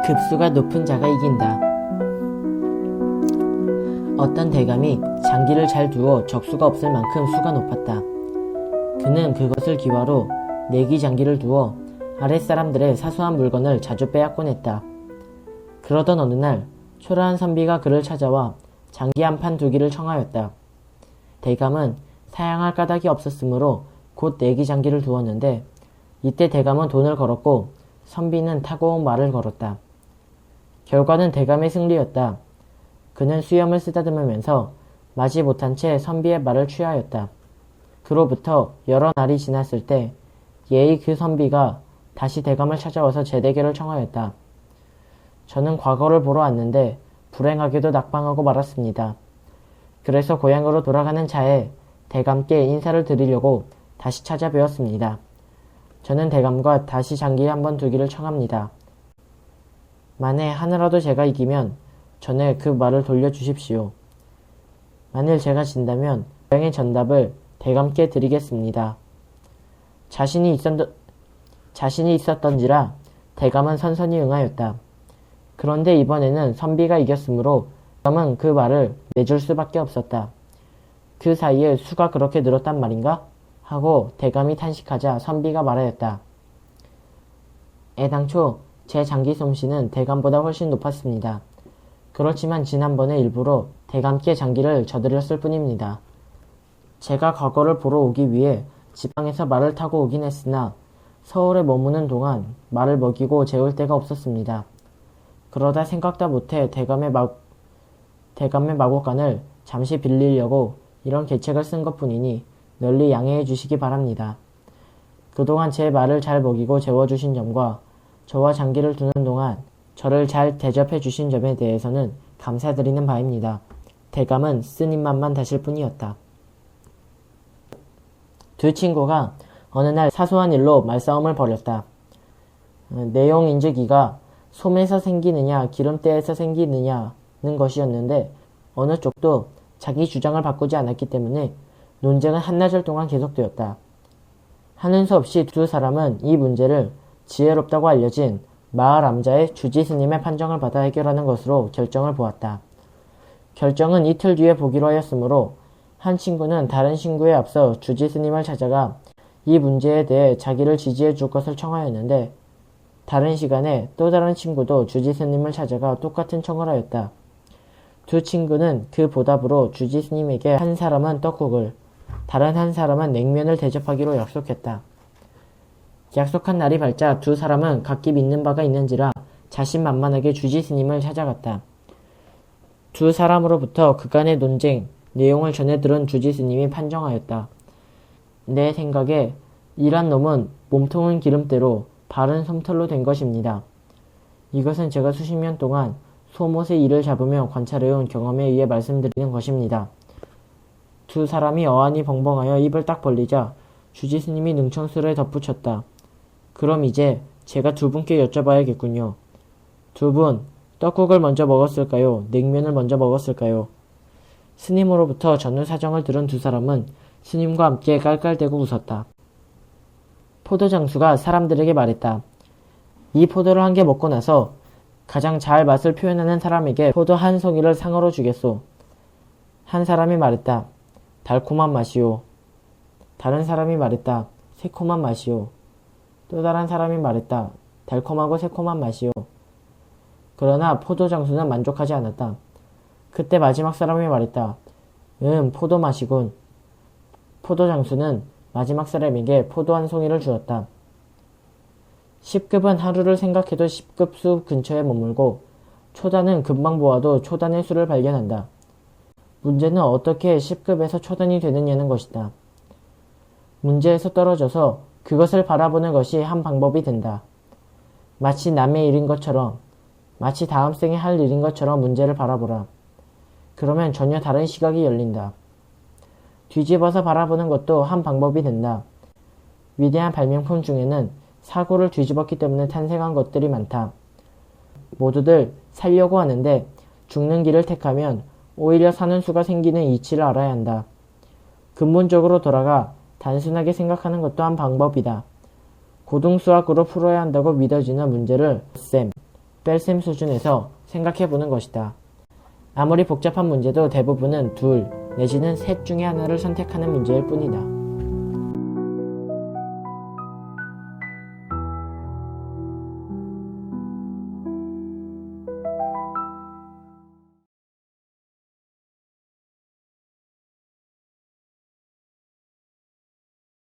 급수가 높은 자가 이긴다. 어떤 대감이 장기를 잘 두어 적수가 없을 만큼 수가 높았다. 그는 그것을 기와로 내기 장기를 두어 아랫사람들의 사소한 물건을 자주 빼앗곤 했다. 그러던 어느 날 초라한 선비가 그를 찾아와 장기 한 판 두기를 청하였다. 대감은 사양할 까닭이 없었으므로 곧 내기 장기를 두었는데 이때 대감은 돈을 걸었고 선비는 타고 온 말을 걸었다. 결과는 대감의 승리였다. 그는 수염을 쓰다듬으면서 마지 못한 채 선비의 말을 취하였다. 그로부터 여러 날이 지났을 때 예의 그 선비가 다시 대감을 찾아와서 재대결을 청하였다. 저는 과거를 보러 왔는데 불행하게도 낙방하고 말았습니다. 그래서 고향으로 돌아가는 차에 대감께 인사를 드리려고 다시 찾아뵈었습니다. 저는 대감과 다시 장기 한번 두기를 청합니다. 만에 하나라도 제가 이기면 전에 그 말을 돌려주십시오. 만일 제가 진다면 고향의 전답을 대감께 드리겠습니다. 자신이 있었던지라 대감은 선선히 응하였다. 그런데 이번에는 선비가 이겼으므로 대감은 그 말을 내줄 수밖에 없었다. 그 사이에 수가 그렇게 늘었단 말인가? 하고 대감이 탄식하자 선비가 말하였다. 애당초 제 장기 솜씨는 대감보다 훨씬 높았습니다. 그렇지만 지난번에 일부러 대감께 장기를 져드렸을 뿐입니다. 제가 과거를 보러 오기 위해 지방에서 말을 타고 오긴 했으나 서울에 머무는 동안 말을 먹이고 재울 데가 없었습니다. 그러다 생각다 못해 대감의 마곡간을 잠시 빌리려고 이런 계책을 쓴 것뿐이니 널리 양해해 주시기 바랍니다. 그동안 제 말을 잘 먹이고 재워주신 점과 저와 장기를 두는 동안 저를 잘 대접해 주신 점에 대해서는 감사드리는 바입니다. 대감은 쓴 입맛만 다실 뿐이었다. 두 친구가 어느 날 사소한 일로 말싸움을 벌였다. 내용인즉 이가 솜에서 생기느냐 기름때에서 생기느냐는 것이었는데 어느 쪽도 자기 주장을 바꾸지 않았기 때문에 논쟁은 한나절 동안 계속되었다. 하는 수 없이 두 사람은 이 문제를 지혜롭다고 알려진 마을 암자의 주지 스님의 판정을 받아 해결하는 것으로 결정을 보았다. 결정은 이틀 뒤에 보기로 하였으므로 한 친구는 다른 친구에 앞서 주지 스님을 찾아가 이 문제에 대해 자기를 지지해 줄 것을 청하였는데 다른 시간에 또 다른 친구도 주지 스님을 찾아가 똑같은 청을 하였다. 두 친구는 그 보답으로 주지 스님에게 한 사람은 떡국을 다른 한 사람은 냉면을 대접하기로 약속했다. 약속한 날이 밝자 두 사람은 각기 믿는 바가 있는지라 자신만만하게 주지 스님을 찾아갔다. 두 사람으로부터 그간의 논쟁 내용을 전해 들은 주지 스님이 판정하였다. 내 생각에 이란 놈은 몸통은 기름때로 발은 솜털로 된 것입니다. 이것은 제가 수십 년 동안 소못의 일을 잡으며 관찰해온 경험에 의해 말씀드리는 것입니다. 두 사람이 어안이 벙벙하여 입을 딱 벌리자 주지 스님이 능청스레 덧붙였다. 그럼 이제 제가 두 분께 여쭤봐야겠군요. 두 분, 떡국을 먼저 먹었을까요? 냉면을 먼저 먹었을까요? 스님으로부터 전후 사정을 들은 두 사람은 스님과 함께 깔깔대고 웃었다. 포도장수가 사람들에게 말했다. 이 포도를 한 개 먹고 나서 가장 잘 맛을 표현하는 사람에게 포도 한 송이를 상으로 주겠소. 한 사람이 말했다. 달콤한 맛이요. 다른 사람이 말했다. 새콤한 맛이요. 또 다른 사람이 말했다. 달콤하고 새콤한 맛이요. 그러나 포도장수는 만족하지 않았다. 그때 마지막 사람이 말했다. 포도 맛이군. 포도장수는 마지막 사람에게 포도 한 송이를 주었다. 10급은 하루를 생각해도 10급 수 근처에 머물고 초단은 금방 보아도 초단의 수를 발견한다. 문제는 어떻게 10급에서 초단이 되느냐는 것이다. 문제에서 떨어져서 그것을 바라보는 것이 한 방법이 된다. 마치 남의 일인 것처럼, 마치 다음 생에 할 일인 것처럼 문제를 바라보라. 그러면 전혀 다른 시각이 열린다. 뒤집어서 바라보는 것도 한 방법이 된다. 위대한 발명품 중에는 사고를 뒤집었기 때문에 탄생한 것들이 많다. 모두들 살려고 하는데 죽는 길을 택하면 오히려 사는 수가 생기는 이치를 알아야 한다. 근본적으로 돌아가 단순하게 생각하는 것도 한 방법이다. 고등수학으로 풀어야 한다고 믿어지는 문제를 쌤, 뺄셈 수준에서 생각해보는 것이다. 아무리 복잡한 문제도 대부분은 둘 내지는 셋 중에 하나를 선택하는 문제일 뿐이다.